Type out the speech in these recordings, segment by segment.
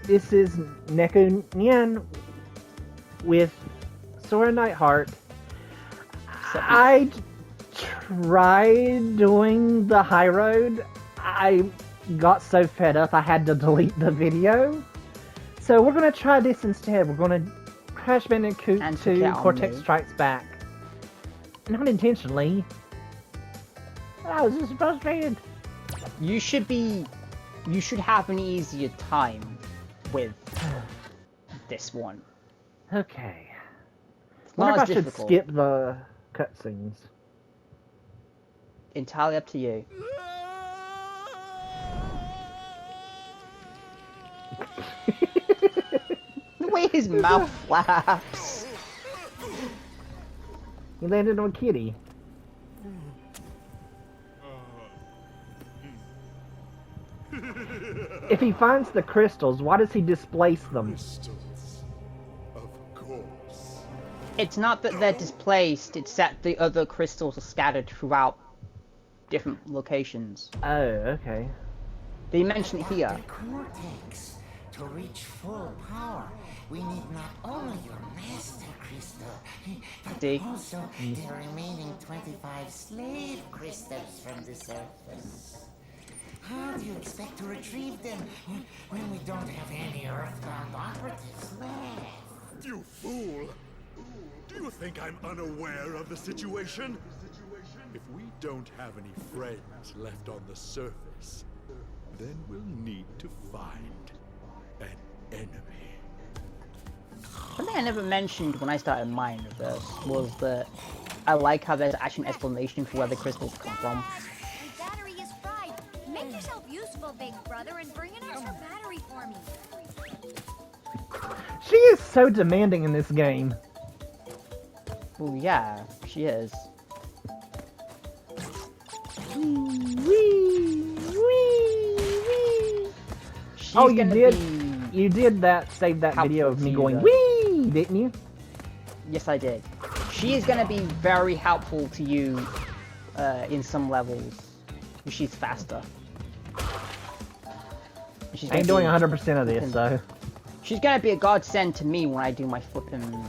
This is Neko Nyan with Sora Nightheart. I tried doing the high road. I got so fed up I had to delete the video. So we're going to try this instead. We're going to Crash Bandicoot 2 Cortex Strikes Back. Not intentionally. I was just frustrated. You should have an easier time with this one. Okay. It's Wonder not if as I should difficult. skip the cutscenes. Entirely up to you. The way his mouth flaps. He landed on Kitty. If he finds the crystals, why does he displace them? Crystals, of course. It's not that they're displaced, it's that the other crystals are scattered throughout different locations. Oh, okay. They mention it here. The Cortex. To reach full power, we need not only your master crystal, but See? also the remaining 25 slave crystals from the surface. How do you expect to retrieve them when we don't have any Earthbound operatives left? You fool! Do you think I'm unaware of the situation? If we don't have any friends left on the surface, then we'll need to find an enemy. Something I never mentioned when I started mine of this was that I like how there's actually an explanation for where the crystals come from. The battery is fried. Make yourself useful, big brother, and bring an extra battery for me. She is so demanding in this game. Well, yeah, she is. She's Oh, you gonna did? be- You did that, save that video of helpful me to going, you, wee, didn't you? Yes, I did. She is gonna be very helpful to you in some levels. She's faster. She's I ain't gonna doing be- 100% of this, so. She's gonna be a godsend to me when I do my flippin'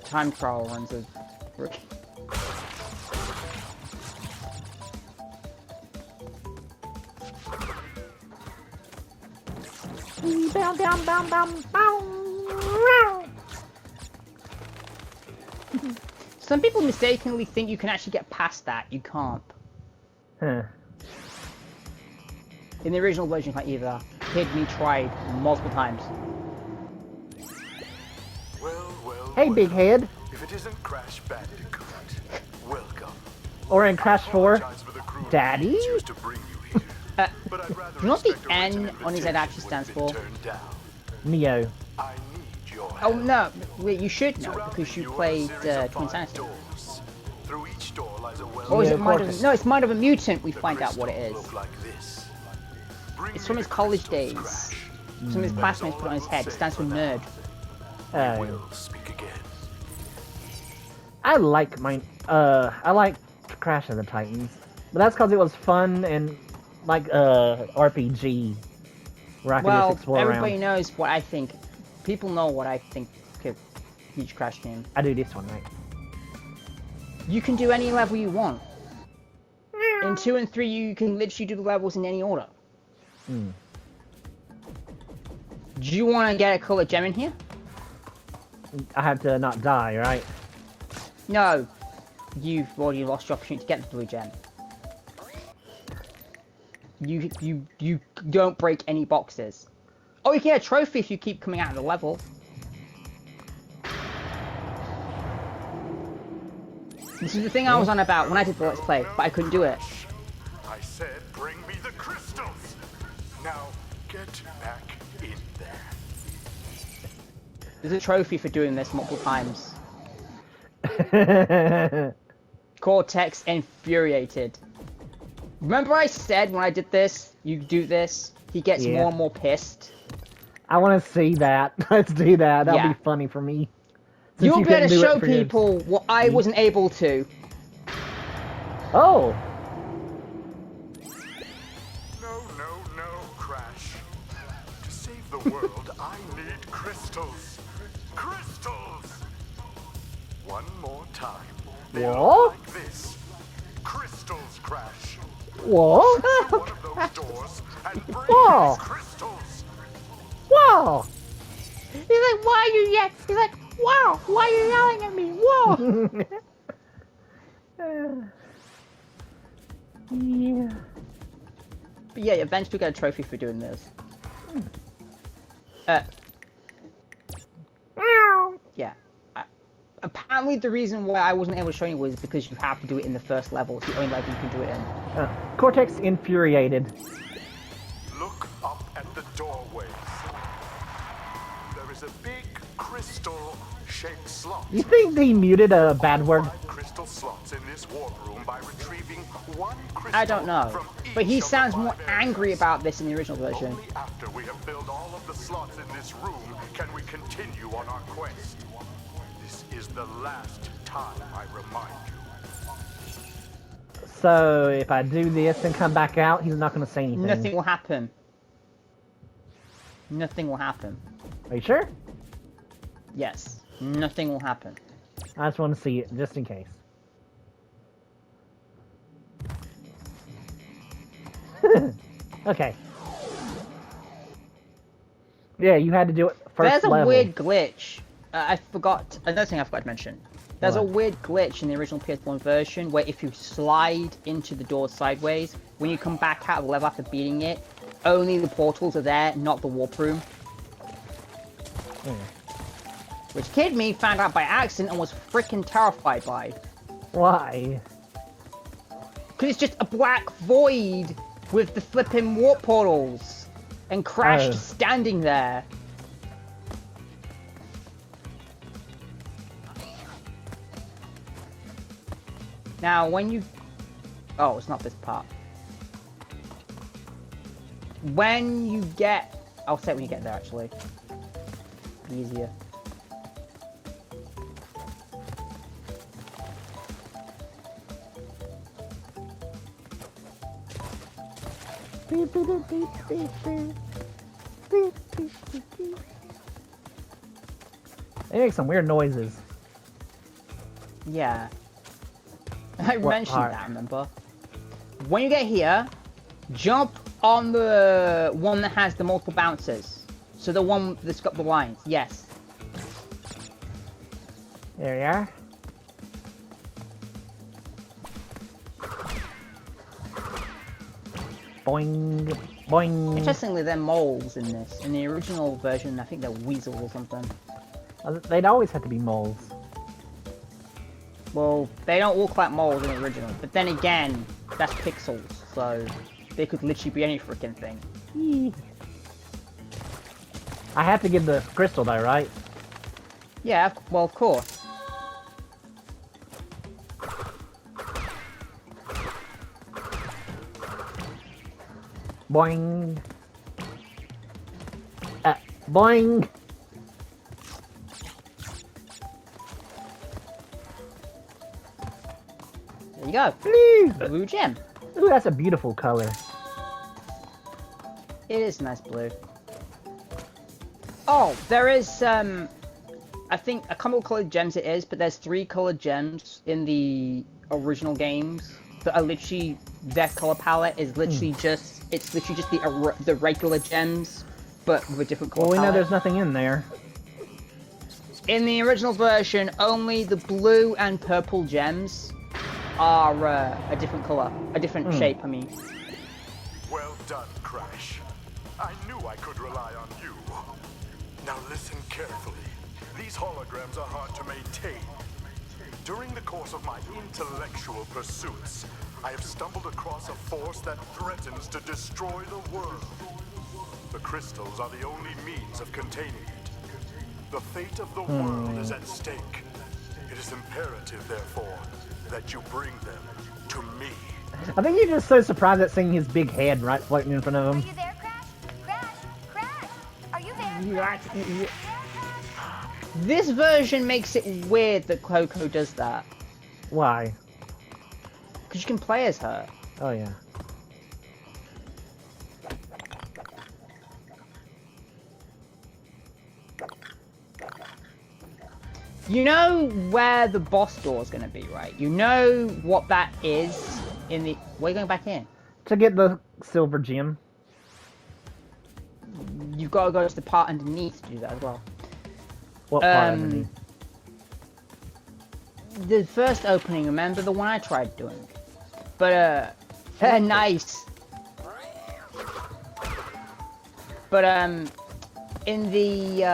time trial runs of Rick. Bow, down, bow, bow, bow. Some people mistakenly think you can actually get past that. You can't. Huh. In the original version, you can't either. Kid me tried multiple times. Well, Hey, big head. If it isn't Crash Bandicoot, welcome. Or in Crash 4, Apologize for the cruel Daddy? means used to bring you here. But I'd rather You know what the respect a written N on his head invitation actually when stands it's been for? turned down. Neo. I need your Oh help. no, wait, you should know Surrounding because you you are a played series of Twin 5 Sanity. doors. Through each door lies a well. Or is Yeah, it Mind Cortex. of... No, it's Mind of a Mutant we The find out what it crystals is. look like this. Bring It's me from his the college crystals, days. Crash. Some of his classmates put it on his head. It stands for nerd. Oh. We'll speak again. I like I like Crash of the Titans. But that's because it was fun and, like, RPG. Where I could Well, just explore everybody around. knows what I think. People know what I think of each Crash game. I do this one, right? You can do any level you want. In 2 and 3, you can literally do the levels in any order. Hmm. Do you want to get a colored gem in here? I have to not die, right? No. You've already lost your opportunity to get the blue gem. You don't break any boxes. Oh, you can get a trophy if you keep coming out of the level. This is the thing I was on about when I did the Let's Play, but I couldn't do it. I said, bring me the crystals. Now get back in there. There's a trophy for doing this multiple times. Cortex infuriated. Remember I said when I did this, you do this, he gets Yeah. more and more pissed. I want to see that. Let's do that. That'll Yeah. be funny for me. Since You'll you be able couldn't to do it show for yours. people what I wasn't able to. Oh! No, Crash. To save world, I need crystals. Crystals! One more time. They What? look like this. Crystals crash. What? Through one of those doors and bring Whoa. me crystals. Whoa! He's like, why are you yet? He's like, wow, why are you yelling at me? Whoa! Yeah. But yeah, eventually get a trophy for doing this. Yeah. Apparently the reason why I wasn't able to show you was because you have to do it in the first level. It's the only level you can do it in. Cortex infuriated. Look up at the doorways. There is a big crystal-shaped slot. You think they muted a bad word? 5 crystal slots in this warp room by retrieving one crystal. I don't know. From But he each of the sounds more 5 angry areas. about this in the original version. Only after we have filled all of the slots in this room can we continue on our quest. This is the last time I remind you. So if I do this and come back out, he's not going to say anything. Nothing will happen. Nothing will happen. Are you sure? Yes. Nothing will happen. I just want to see it, just in case. Okay. Yeah, you had to do it first There's a level. weird glitch. I forgot. Another thing I forgot to mention. There's What? a weird glitch in the original PS1 version where if you slide into the door sideways, when you come back out of the level after beating it, only the portals are there, not the warp room. Which Kid Me found out by accident and was freaking terrified by. Why? Because it's just a black void with the flipping warp portals. And Crash Oh. just standing there. Now, when you... Oh, it's not this part. When you get... I'll say it when you get there, actually. Easier. They make some weird noises. Yeah. I What mentioned part? that, remember? When you get here, jump on the one that has the multiple bounces. So the one that's got the lines, yes. There you are. Boing, boing. Interestingly, they're moles in this. In the original version, I think they're weasels or something. They'd always have to be moles. Well, they don't look like moles in the original. But then again, that's pixels, so they could literally be any freaking thing. I have to give the crystal though, right? Yeah, well, of course. Boing. Boing. There you go. Blue. Blue gem. Ooh, that's a beautiful color. It is nice blue. Oh, there is, I think, I can't remember what colored gems it is, but there's 3 colored gems in the original games that are literally, their color palette is literally just, it's literally just the regular gems, but with a different color Well, we know palette. there's nothing in there. In the original version, only the blue and purple gems are a different color, a different shape, I mean. Well done, Crash. I knew I could rely on you. Now listen carefully. These holograms are hard to maintain. During the course of my intellectual pursuits, I have stumbled across a force that threatens to destroy the world. The crystals are the only means of containing it. The fate of the world is at stake. It is imperative, therefore, that you bring them to me. I think you're just so surprised at seeing his big head right floating in front of Are him. you there, Crash? Crash! Are you there? This version makes it weird that Coco does that. Why? Because you can play as her. Oh yeah. You know where the boss door is going to be, right? You know what that is in the... Where are you going back in? To get the silver gem. You've got to go to the part underneath to do that as well. What part underneath? The first opening, remember the one I tried doing? But, nice. But, in the,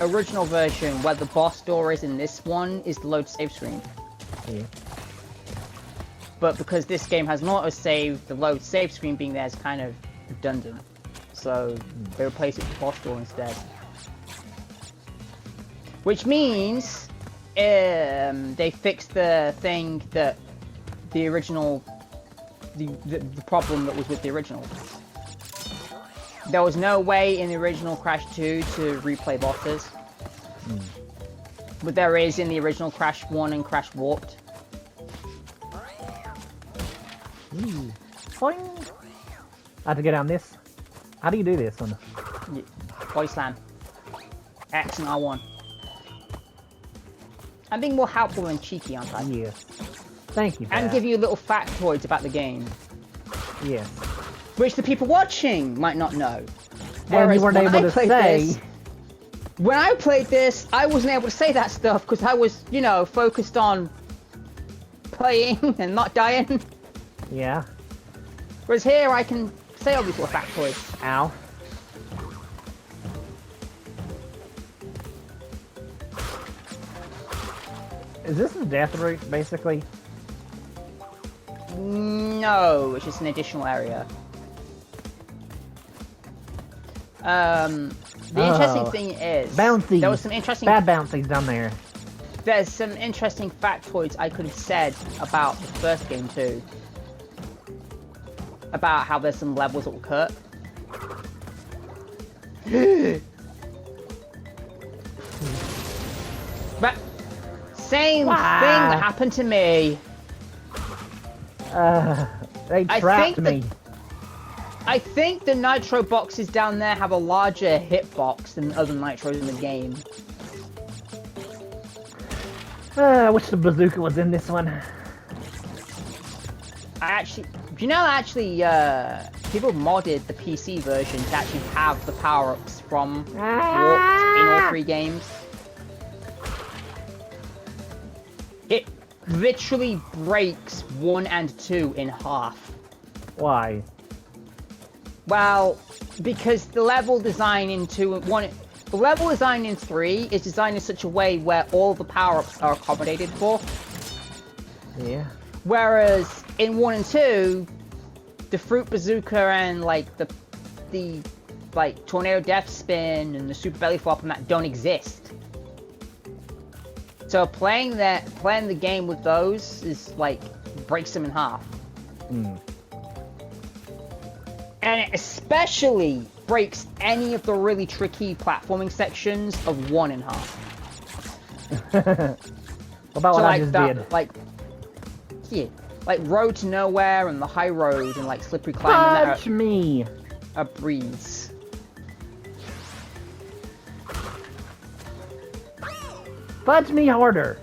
original version, where the boss door is in this one, is the load save screen. Yeah. But because this game has an autosave, the load save screen being there is kind of redundant. So, they replace it with the boss door instead. Which means, they fixed the thing that the original... The problem that was with the original. There was no way in the original Crash 2 to replay bosses. But there is in the original Crash 1 and Crash Warped. Boing. I have to get on this. How do you do this one? Body slam. X and R1. I'm being more helpful than cheeky, aren't I? Yes. Thank you. And give you little factoids about the game. Yes. Which the people watching might not know. Well, you weren't able to say. When I played this, I wasn't able to say that stuff because I was, you know, focused on playing and not dying. Yeah. Whereas here, I can say all these little factoids. Ow. Is this a death route, basically? No, it's just an additional area. The interesting thing is... Bouncy! There was some interesting... Bad bouncies down there. There's some interesting factoids I could have said about the first game too. About how there's some levels that will cut. But... Same thing that happened to me. They trapped me. I think the nitro boxes down there have a larger hitbox than other nitros in the game. I wish the bazooka was in this one. Do you know people modded the PC version to actually have the power-ups from Warped in all 3 games? It literally breaks 1 and 2 in half. Why? Well, because the level design in 2 and 1... The level design in 3 is designed in such a way where all the power-ups are accommodated for. Yeah. Whereas in 1 and 2, the Fruit Bazooka and like the like Tornado Death Spin and the Super Belly Flop and that don't exist. So playing the game with those is like breaks them in half. And it especially breaks any of the really tricky platforming sections of 1 in half. What about what I just did? Like Road to Nowhere and the High Road and like Slippery Climbing. Fudge me! A breeze. Fudge me harder!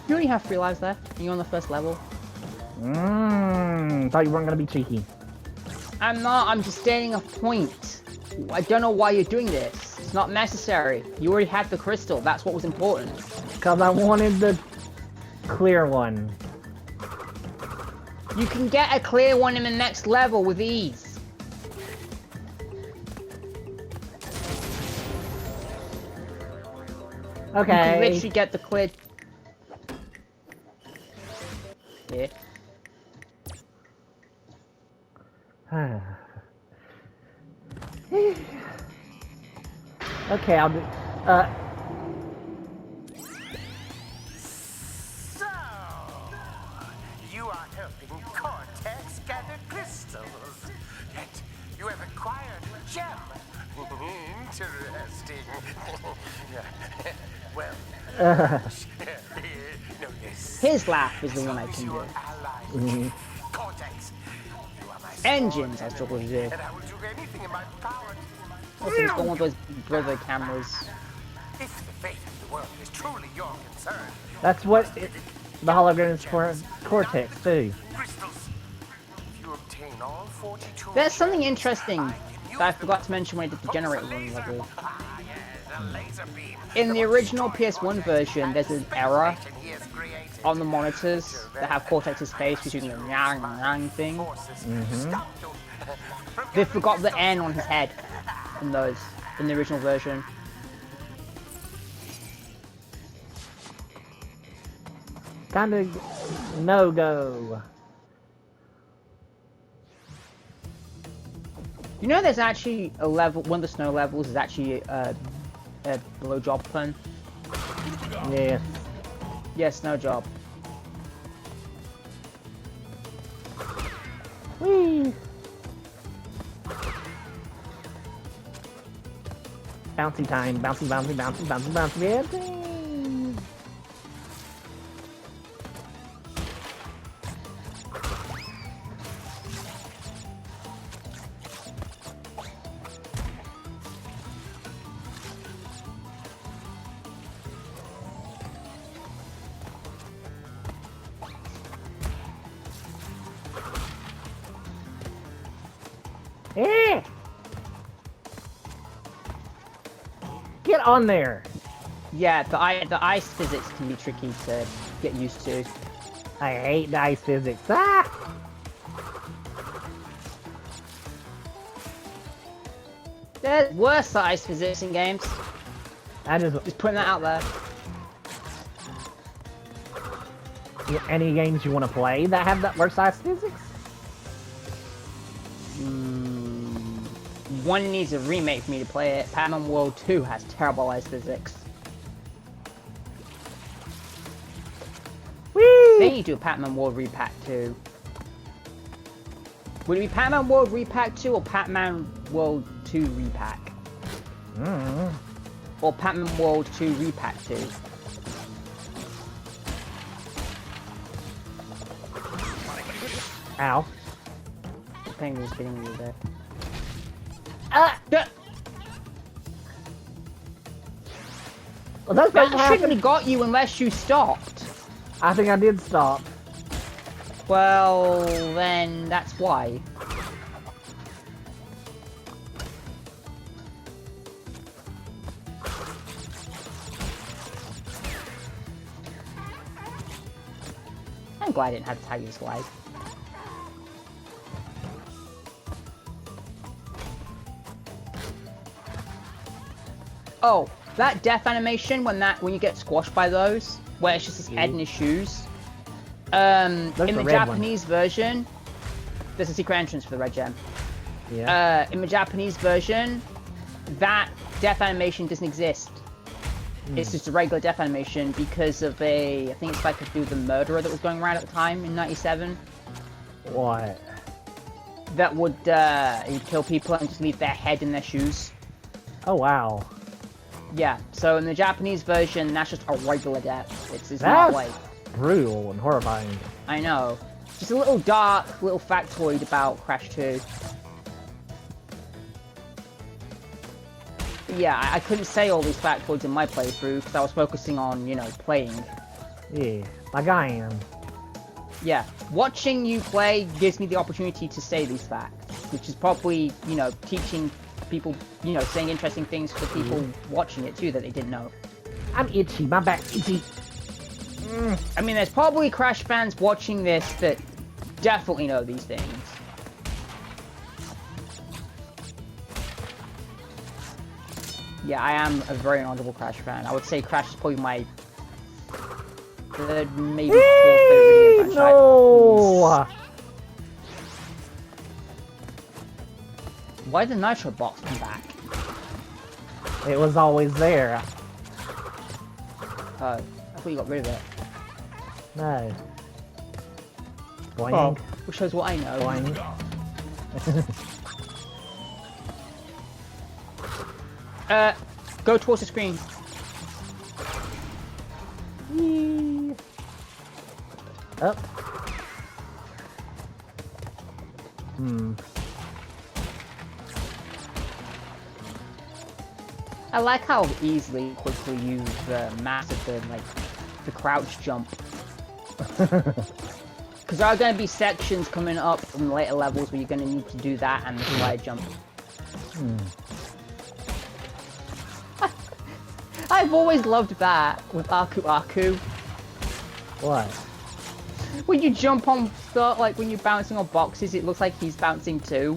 You only have 3 lives left, and you're on the first level. Thought you weren't gonna be cheeky. I'm not, I'm just stating a point. I don't know why you're doing this. It's not necessary. You already had the crystal, that's what was important. Because I wanted the clear one. You can get a clear one in the next level with ease. Okay. You can literally get the clear... Here. Okay, I'll do... So, you are helping Cortex gather crystals. Yet, you have acquired a gem. Interesting. Well, no, yes. His laugh is the one I can do. Cortex, you are my Engines I struggle to do. and I will do anything in my power. Also, he's got one of those brother cameras. If the fate of the world is truly your concern, That's what the holograms for Cortex do. crystals, if you obtain all 42 There's something gems, interesting I that I can forgot to mention when I did the generator use run the level. laser. Ah, yes, a laser beam. In that the will original destroy PS1 Cortex version, and there's the an space error station he has created. on the monitors that have Cortex's face, which is doing the yang yang thing. They forgot the N on his head in the original version. Kinda no-go. You know there's actually a level, one of the snow levels is actually a blowjob pun? Yes. Yeah, snow job. Whee! Bouncy time, bouncy, bouncy, bouncy, bouncy, bouncy, bouncy. Eh! Get on there! Yeah, the ice physics can be tricky to get used to. I hate the ice physics. Ah! There's worse ice physics in games. I just Just putting that out there. any games you want to play that have that worse ice physics? One needs a remake for me to play it. Pac-Man World 2 has terrible ice physics. Whee! They need to do a Pac-Man World Repack 2. Would it be Pac-Man World Repack 2 or Pac-Man World 2 Repack? Or Pac-Man World 2 Repack 2? Ow. The penguin's getting me there. Ah! Well, that's That going to shouldn't happen. have got you unless you stopped. I think I did stop. Well, then that's why. I'm glad I didn't have to tell you this why. Oh, that death animation when you get squashed by those, where it's just his head in his shoes. In the Japanese version, there's a secret entrance for the red gem. Yeah. In the Japanese version, that death animation doesn't exist. It's just a regular death animation because of I think it's like to do with the murderer that was going around at the time in '97. What? That would he'd kill people and just leave their head in their shoes. Oh wow. Yeah, so in the Japanese version, that's just a regular death. It's not That's like... brutal and horrifying. I know. Just a little dark, little factoid about Crash 2. But yeah, I couldn't say all these factoids in my playthrough because I was focusing on, you know, playing. Yeah, like I am. Yeah, watching you play gives me the opportunity to say these facts, which is probably, you know, teaching people, you know, saying interesting things for people watching it too that they didn't know. I'm itchy, my back's itchy. I mean, there's probably Crash fans watching this that definitely know these things. Yeah, I am a very knowledgeable Crash fan. I would say Crash is probably my third, maybe fourth favorite video franchise. No! Why did the Nitro box come back? It was always there. I thought you got rid of it. No. Boing. Oh, which shows what I know. Boing. Go towards the screen. Whee. Up. I like how easily, quickly you've mastered the crouch jump. Because there are going to be sections coming up in later levels where you're going to need to do that and the slide jump. I've always loved that with Aku Aku. What? When you jump on stuff, like when you're bouncing on boxes, it looks like he's bouncing too.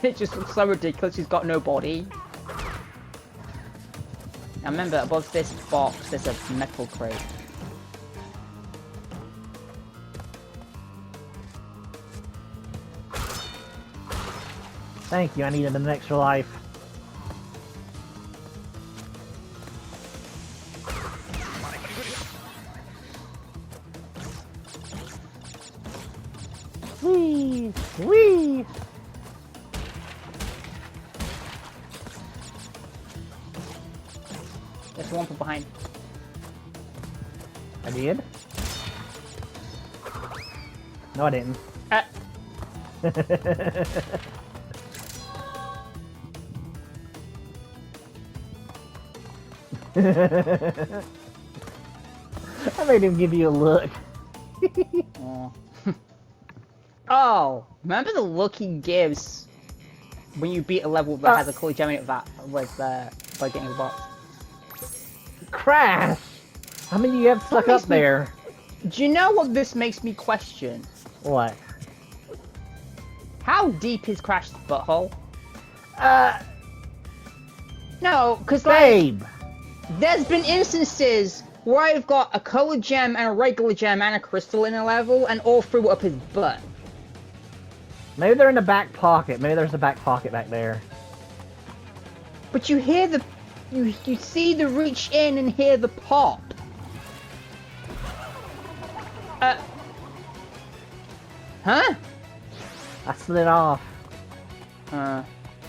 It just looks so ridiculous, he's got no body. Now remember, above this box, there's a metal crate. Thank you, I needed an extra life. Whee! Whee! There's one from behind. I did? No, I didn't. I made him give you a look. Oh. Oh, remember the look he gives when you beat a level that has a cool gem in it that was by getting the box? Crash! How many you have stuck up there? Do you know what this makes me question? What? How deep is Crash's butthole? No, because Babe! There's been instances where I've got a colored gem and a regular gem and a crystal in a level, and all threw up his butt. Maybe they're in the back pocket. Maybe there's a back pocket back there. But you hear the... You see the reach in and hear the pop. Huh? I slid off.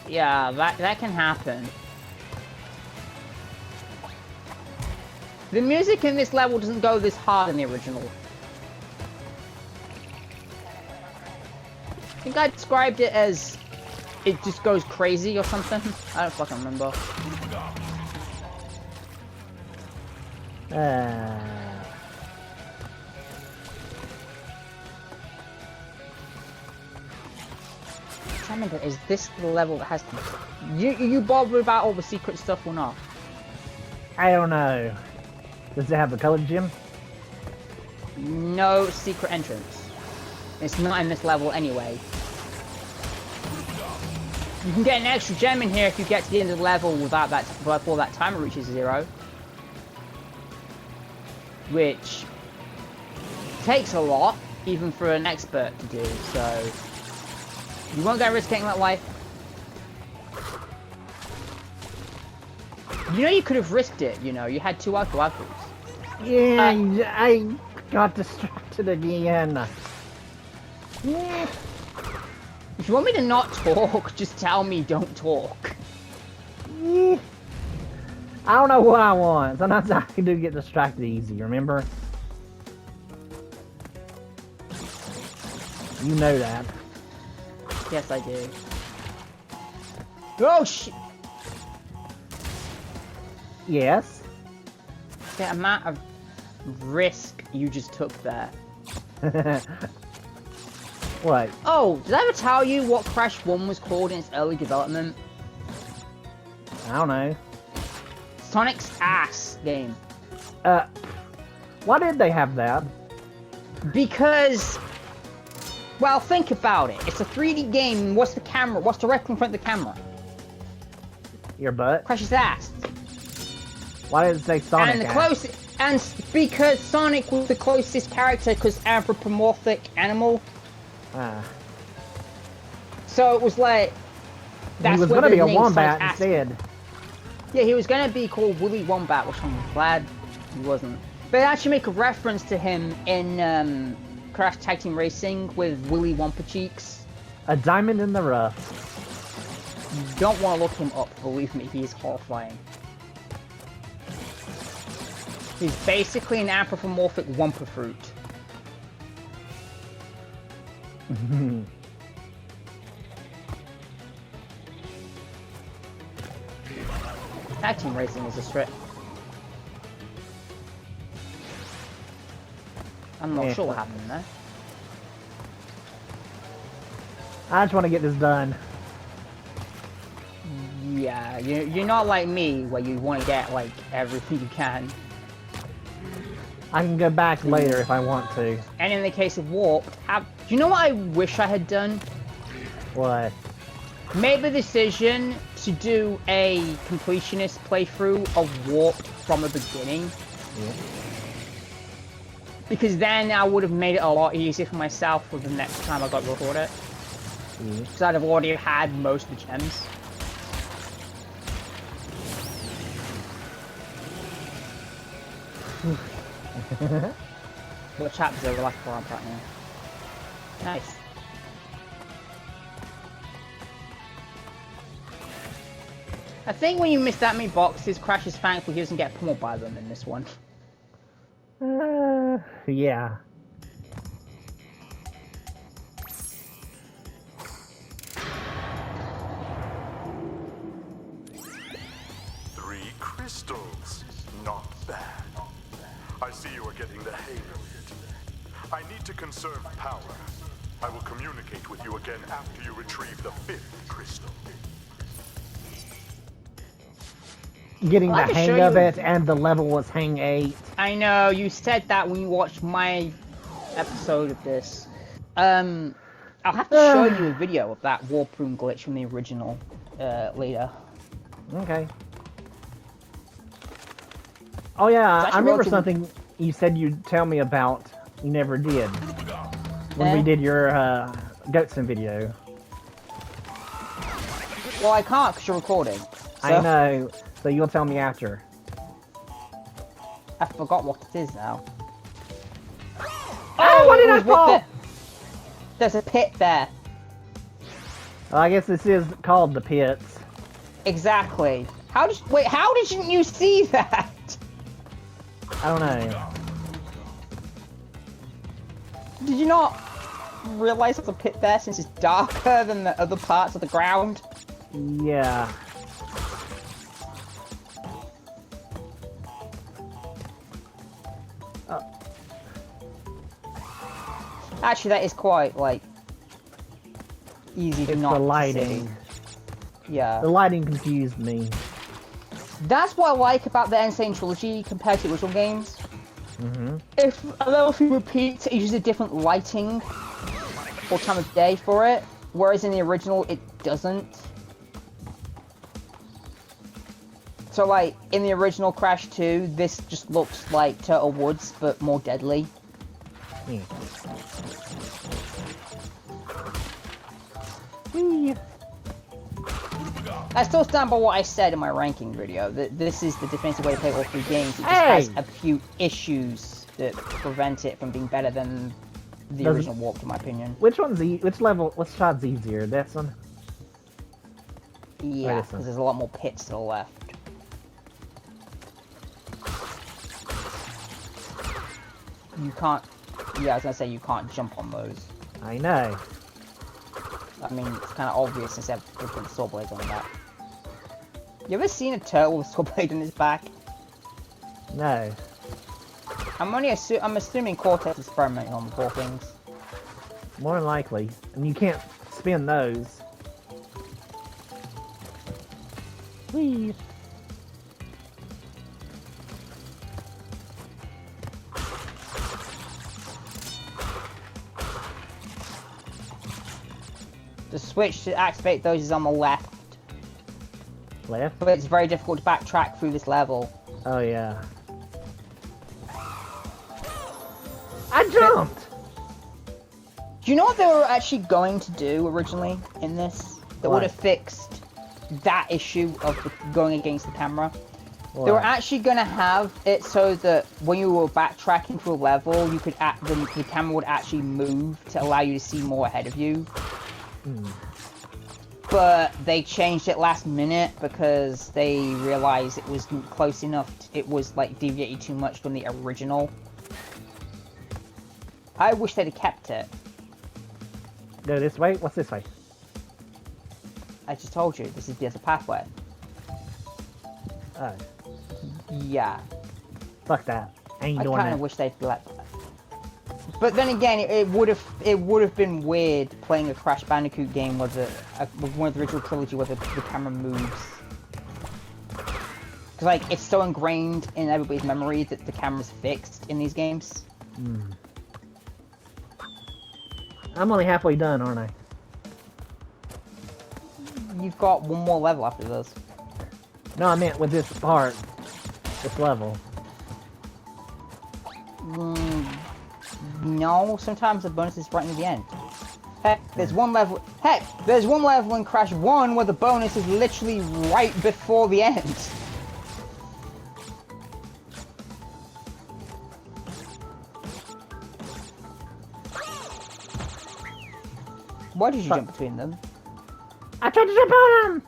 Yeah, that can happen. The music in this level doesn't go this hard in the original. I think I described it as it just goes crazy or something. I don't fucking remember. Is this the level that has to... You bothered about all the secret stuff or not? I don't know. Does it have a colored gem? No secret entrance. It's not in this level anyway. You can get an extra gem in here if you get to the end of the level without that, before that timer reaches 0. Which takes a lot, even for an expert to do, so... You won't get risk taking that life. You know you could have risked it, you know, you had 2 Aku Akus. Yeah, I got distracted again. Yeah. If you want me to not talk, just tell me don't talk. Yeah. I don't know what I want. Sometimes I do get distracted easy, remember? You know that. Yes, I do. Oh, shit! Yes? The amount of risk you just took there. What? Oh, did I ever tell you what Crash 1 was called in its early development? I don't know. Sonic's Ass game. Why did they have that? Because... Well, think about it. It's a 3D game. What's the camera? What's directly in front of the camera? Your butt? Crash's ass. Why did it say Sonic? And because Sonic was the closest character, because anthropomorphic animal. So it was like. He was gonna be a wombat instead. Yeah, he was gonna be called Willy Wombat, which I'm glad he wasn't. They actually make a reference to him in Crash Tag Team Racing with Willy Wompa Cheeks. A diamond in the rough. You don't want to look him up, believe me, he is horrifying. He's basically an anthropomorphic Wumpa fruit. Tag team racing is a strip. I'm not sure what happened there. I just want to get this done. Yeah, you're not like me, where you want to get, like, everything you can. I can go back later if I want to. And in the case of Warp, do you know what I wish I had done? What? Made the decision to do a completionist playthrough of Warp from the beginning. Yeah. Because then I would have made it a lot easier for myself for the next time I got to record it. Because I'd have already had most of the gems. What chapters are the last four I'm right now? Nice. I think when you miss that many boxes, Crash is thankful he doesn't get pummeled by them in this one. Yeah. Crystals. Not bad. I see you are getting the hang of it. I need to conserve power. I will communicate with you again after you retrieve the 5th crystal. Getting the hang of it, and the level was hang 8. I know, you said that when you watched my episode of this. I'll have to show you a video of that warp room glitch from the original later. Okay. Oh yeah, I remember something you said you'd tell me about. You never did. When we did your Goatson video. Well, I can't because you're recording. So... I know, so you'll tell me after. I forgot what it is now. Oh, what did I fall? There's a pit there. Well, I guess this is called the pits. Exactly. How didn't you see that? I don't know. Did you not realize there's a pit there since it's darker than the other parts of the ground? Yeah. Actually, that is quite, like, easy to not see. It's the lighting. Yeah. The lighting confused me. That's what I like about the Sane Trilogy compared to the original games. Mm-hmm. If a level repeats, it uses a different lighting or time of day for it, whereas in the original, it doesn't. So, like, in the original Crash 2, this just looks like Turtle Woods, but more deadly. Yeah. I still stand by what I said in my ranking video, that this is the definitive way to play all 3 games. It just has a few issues that prevent it from being better than the original Warp, in my opinion. Which shot's easier? This one? Yeah, because there's a lot more pits to the left. You can't... Yeah, I was gonna say you can't jump on those. I know. I mean, it's kind of obvious since they have different saw blades on the back. You ever seen a turtle with a saw blade on his back? No. I'm assuming Cortex is experimenting on the 4 things. More than likely. And you can't spin those. Whee! The switch to activate those is on the left. Left? But it's very difficult to backtrack through this level. Oh yeah. I jumped! Do you know what they were actually going to do originally in this? That would have fixed that issue of going against the camera. What? They were actually going to have it so that when you were backtracking through a level, you could the camera would actually move to allow you to see more ahead of you. But they changed it last minute because they realized it wasn't close enough. It was like deviated too much from the original. I wish they'd have kept it. Go this way? What's this way? I just told you, this is the other pathway. Oh, Yeah. fuck that. I ain't I doing kind of that. wish they'd let that. But then again, it would have been weird playing a Crash Bandicoot game with one of the original trilogy where the camera moves. Because like it's so ingrained in everybody's memory that the camera's fixed in these games. I'm only halfway done, aren't I? You've got one more level after this. No, I meant with this part, this level. No, sometimes the bonus is right near the end. Heck, there's one level in Crash 1 where the bonus is literally right before the end. Why did you jump between them? I tried to jump on him!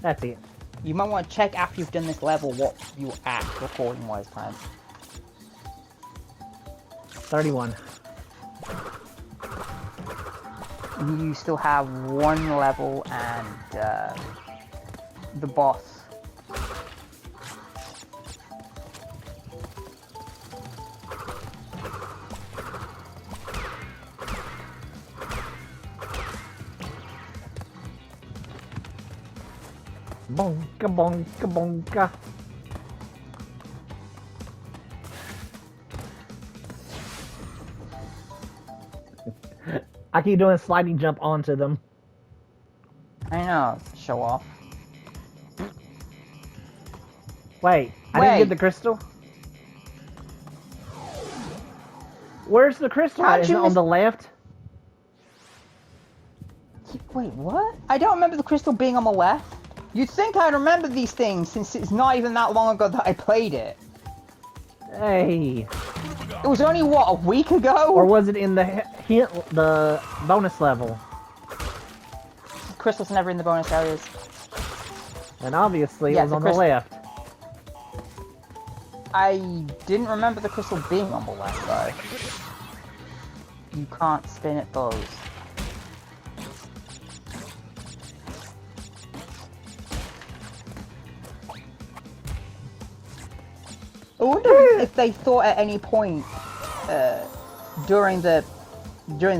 That's it. You might want to check after you've done this level what you're at recording-wise time. 31. You still have one level and the boss. Bonka, bonka, bonka. I keep doing a sliding jump onto them. I know, show off. Wait, I didn't get the crystal? Where's the crystal? How'd Is you it on the left? Wait, what? I don't remember the crystal being on the left. You'd think I'd remember these things since it's not even that long ago that I played it. Hey. It was only, what, a week ago? Or was it in the the bonus level? Crystal's never in the bonus areas. And obviously Yeah, it was the on the left. I didn't remember the crystal being on the left, though. You can't spin at those. I wonder if they thought at any point during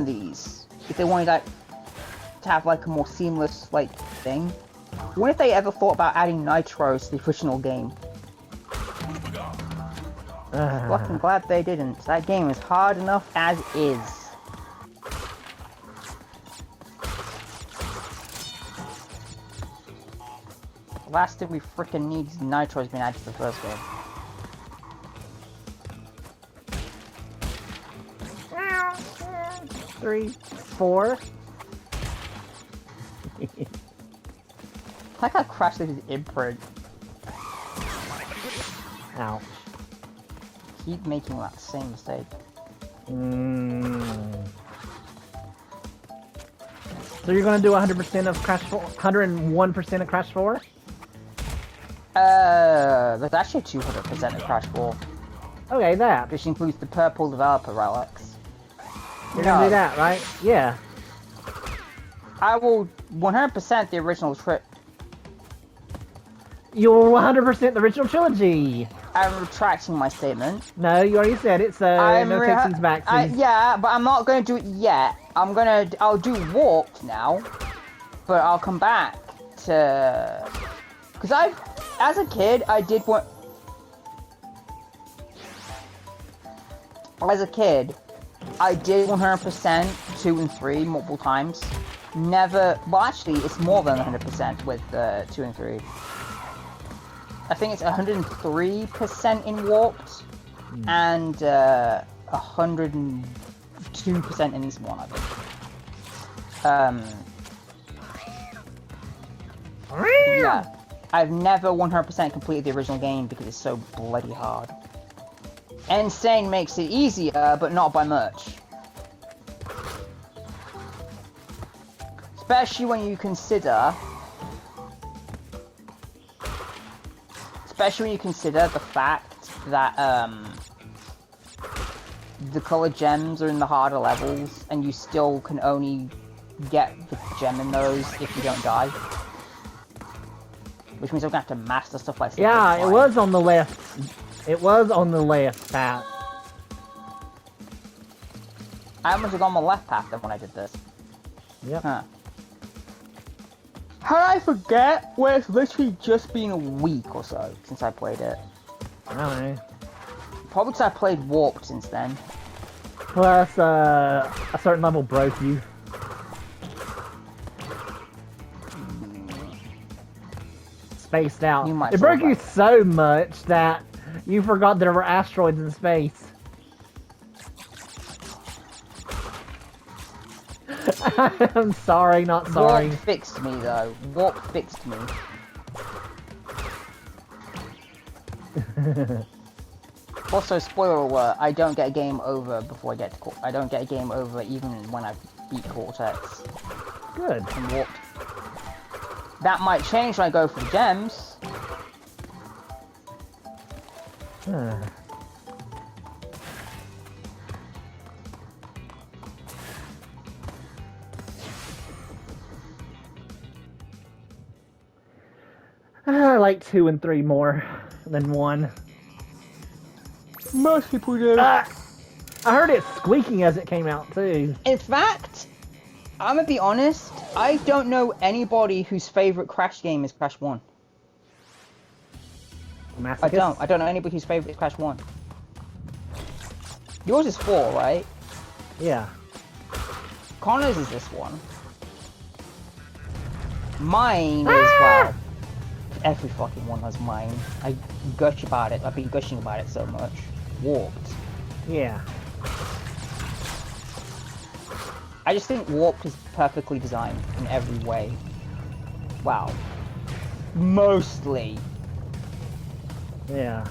these, if they wanted like to have like a more seamless like thing. What if they ever thought about adding nitros to the original game? Fucking glad they didn't. That game is hard enough as is. The last thing we freaking need is nitros being added to the first game. 3, 4. I like how Crash did his imprint. Ouch. Keep making that same mistake. So you're gonna do 100% of Crash 4? 101% of Crash 4? There's actually 200% of Crash 4, Okay, that. which includes the purple developer relics. You're gonna do that, right? Yeah. I will 100% the original trip. You're 100% the original trilogy. I'm retracting my statement. No, you already said it, so no takesies back. Yeah, but I'm not going to do it yet. I'll do Warped now, but I'll come back to... Because as a kid, I did want... As a kid, I did 100% 2 and 3 multiple times. Never... Well, actually, it's more than 100% with 2 and 3. I think it's 103% in Warped, and 102% in this one, I think. Yeah. I've never 100% completed the original game because it's so bloody hard. And Sane makes it easier, but not by much. Especially when you consider the fact that the colored gems are in the harder levels, and you still can only get the gem in those if you don't die. which means I'm gonna have to master stuff like. Yeah, it was on the left. It was on the left path. I must have gone on the left path then when I did this. Yep. Huh. How did I forget where it's literally just been a week or so since I played it? I don't know. Probably because I played Warped since then. Plus, a certain level broke you. Spaced out. It broke you so much that you forgot there were asteroids in space. I'm sorry, not sorry. Warp fixed me though. Warp fixed me. Also, spoiler alert: I don't get a game over before I get to. I don't get a game over even when I beat Cortex. Good. I'm warped. That might change when I go for the gems. I like 2 and 3 more than 1. Most people do. I heard it squeaking as it came out too. In fact, I'm gonna be honest. I don't know anybody whose favorite Crash game is Crash 1. Masochist? I don't know anybody whose favorite is Crash 1. Yours is 4, right? Yeah. Connor's is this one. Mine is, well, every fucking one has mine. I gush about it. I've been gushing about it so much. Warped. Yeah. I just think Warped is perfectly designed in every way. Wow. Mostly. Yeah.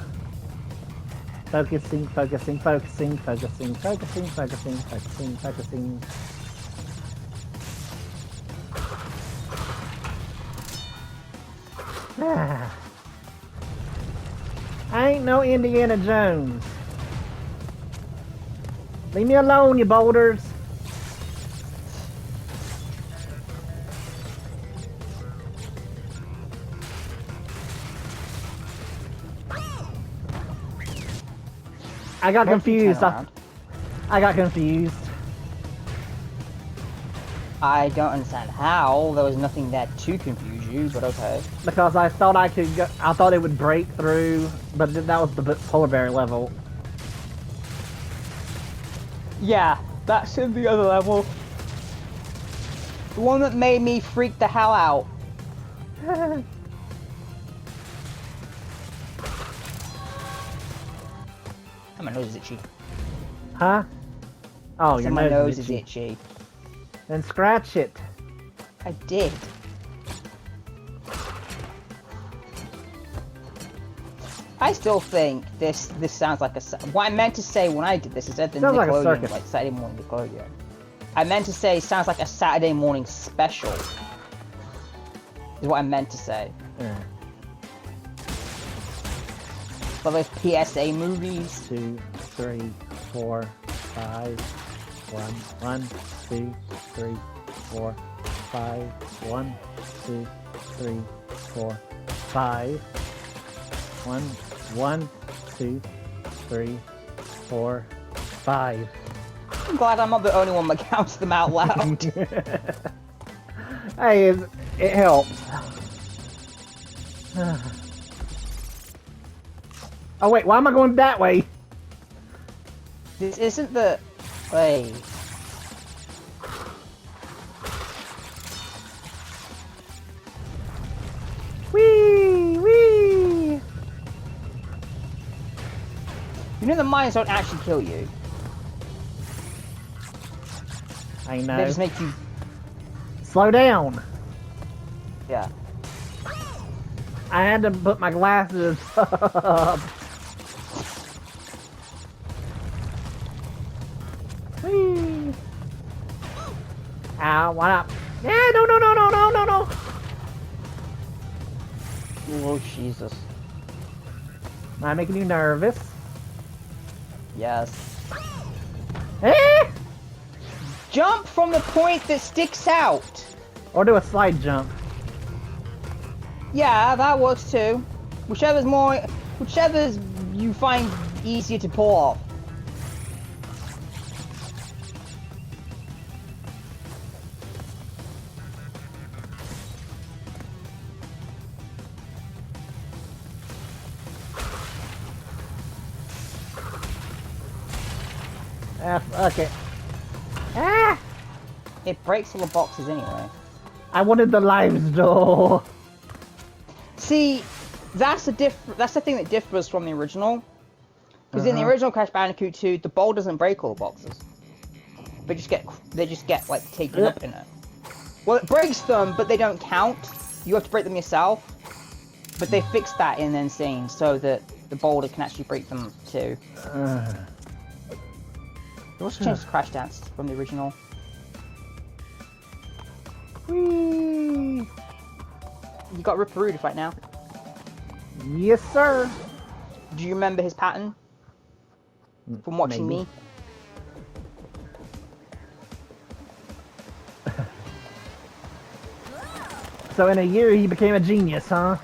Focusing, focusing, focusing, focusing, focusing, focusing, focusing, focusing. Ah. I ain't no Indiana Jones. Leave me alone, you boulders. I got confused. I got confused. I don't understand how. There was nothing there to confuse you, but okay. Because I thought I could go, I thought it would break through, but that was the polar bear level. Yeah, that's in the other level. The one that made me freak the hell out. My nose is itchy. Huh? Oh, your my nose is itchy. Then scratch it. I did. I still think this sounds like a. What I meant to say when I did this is that the Nickelodeon, like Saturday morning Nickelodeon. I meant to say it sounds like a Saturday morning special. Is what I meant to say. Yeah. For those PSA movies. 2, 3, 4, 5. 1, 2, 3, 4, 5. 1, 2, 3, 4, 5. 1, 2, 3, 4, 5. I'm glad I'm not the only one that counts them out loud. Hey, it helps. Oh wait, why am I going that way? This isn't the... Wait. Wee! Wee! You know the mines don't actually kill you. I know. They just make you... Slow down. Yeah. I had to put my glasses up. Whee! Ow, what up? Yeah, no. Oh, Jesus. Am I making you nervous? Yes. Eh? Jump from the point that sticks out! Or do a slide jump. Yeah, that works too. Whichever's you find easier to pull off. Okay. Ah! It breaks all the boxes anyway. I wanted the lives door. See, that's the thing that differs from the original. Because in the original Crash Bandicoot 2, the bowl doesn't break all the boxes. They just get like taken up in it. Well, it breaks them, but they don't count. You have to break them yourself. But they fixed that in Insane so that the boulder can actually break them too. Let's change the Crash Dance from the original. Whee! You got Ripperooted right now. Yes, sir. Do you remember his pattern? From watching Maybe. me? So in a year he became a genius, huh?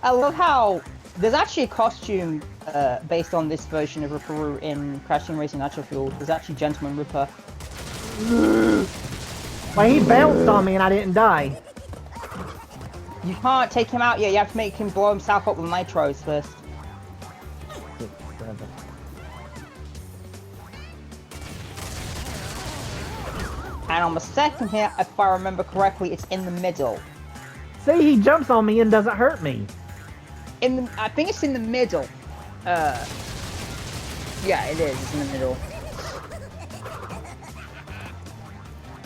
I love how there's actually a costume based on this version of Ripperoo in Crash Team Racing Nitro Fuel. There's actually Gentleman Ripper. Well, he bounced on me and I didn't die. You can't take him out yet. You have to make him blow himself up with nitros first. 6, 7. And on the second hit, if I remember correctly, it's in the middle. See, he jumps on me and doesn't hurt me. I think it's in the middle. Yeah, it is. It's in the middle.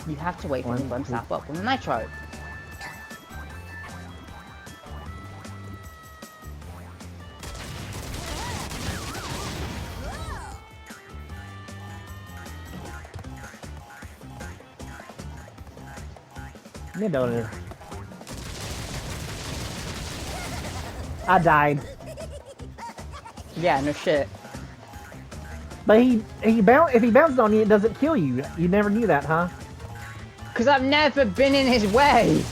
You have to wait for him to blow himself up with the nitro. Middle. I died. Yeah, no shit. But if he bounces on you, it doesn't kill you. You never knew that, huh? Because I've never been in his way.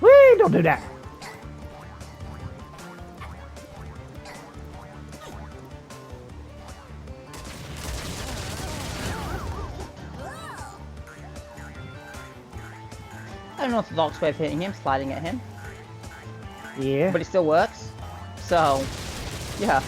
Whee! Don't do that. I don't know if the lock's way of hitting him, sliding at him. Yeah. But it still works. So, yeah.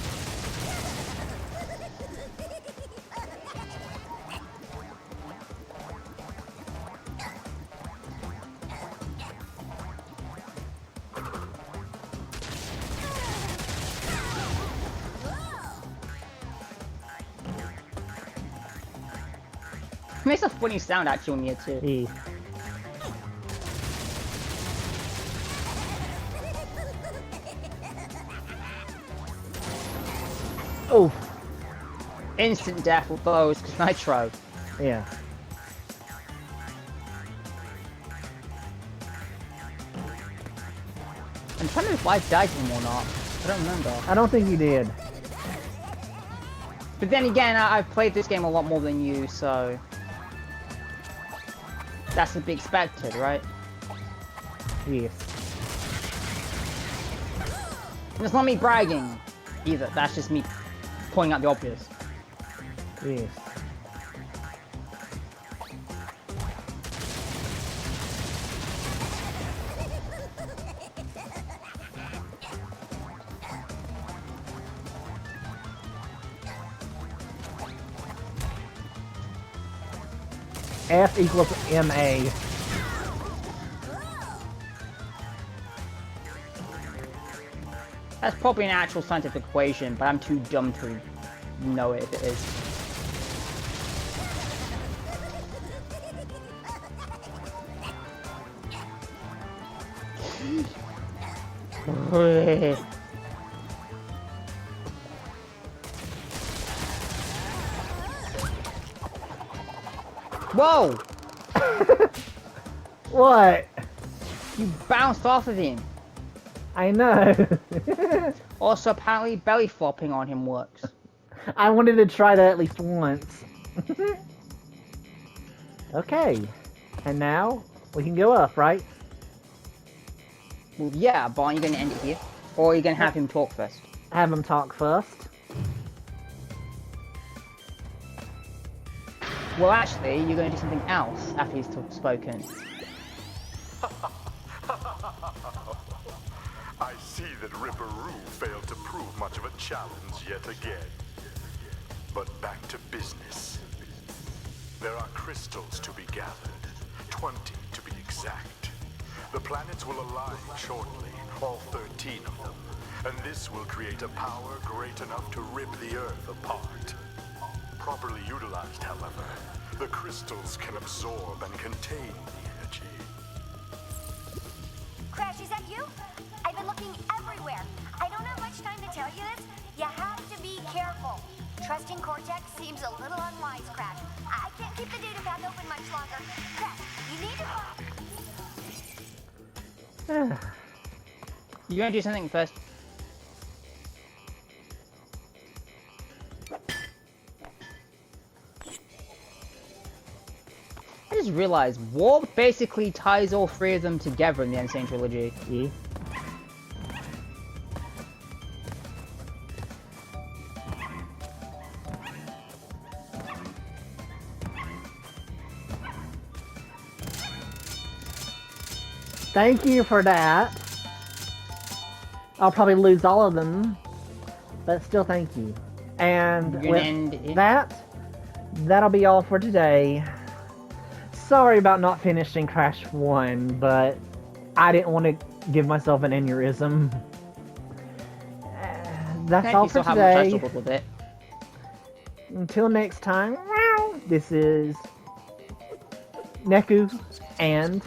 It makes a funny sound actually when you hit it. Yeah. Oh. Instant death with those, because nitro. Yeah. I'm trying to remember if I died to him or not. I don't remember. I don't think you did. But then again, I've played this game a lot more than you, so... That's to be expected, right? Yes. And it's not me bragging, either. That's just me pointing out the obvious. Yes. F equals MA. That's probably an actual scientific equation, but I'm too dumb to know it if it is. Whoa! What? You bounced off of him. I know. Also, apparently belly flopping on him works. I wanted to try that at least once. Okay. And now, we can go up, right? Well, yeah, but aren't you going to end it here? Or are you going to have him talk first? Have him talk first. Well, actually, you're going to do something else after he's spoken. I see that Ripperoo failed to prove much of a challenge yet again. But back to business. There are crystals to be gathered, 20 to be exact. The planets will align shortly, all 13 of them, and this will create a power great enough to rip the Earth apart. Properly utilized, however, the crystals can absorb and contain the energy. Crash, is that you? I've been looking everywhere. I don't have much time to tell you this. You have to be careful. Trusting Cortex seems a little unwise, Crash. I can't keep the data path open much longer. Crash, you need to... You're going to do something first. I just realized Warp basically ties all three of them together in the Sane Trilogy. Yeah. Thank you for that. I'll probably lose all of them, but still thank you. And with that'll be all for today. Sorry about not finishing Crash 1, but I didn't want to give myself an aneurysm. That's all for today. Until next time, this is Neku and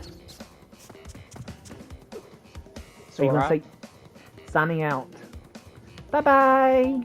Sora. Signing out. Bye bye.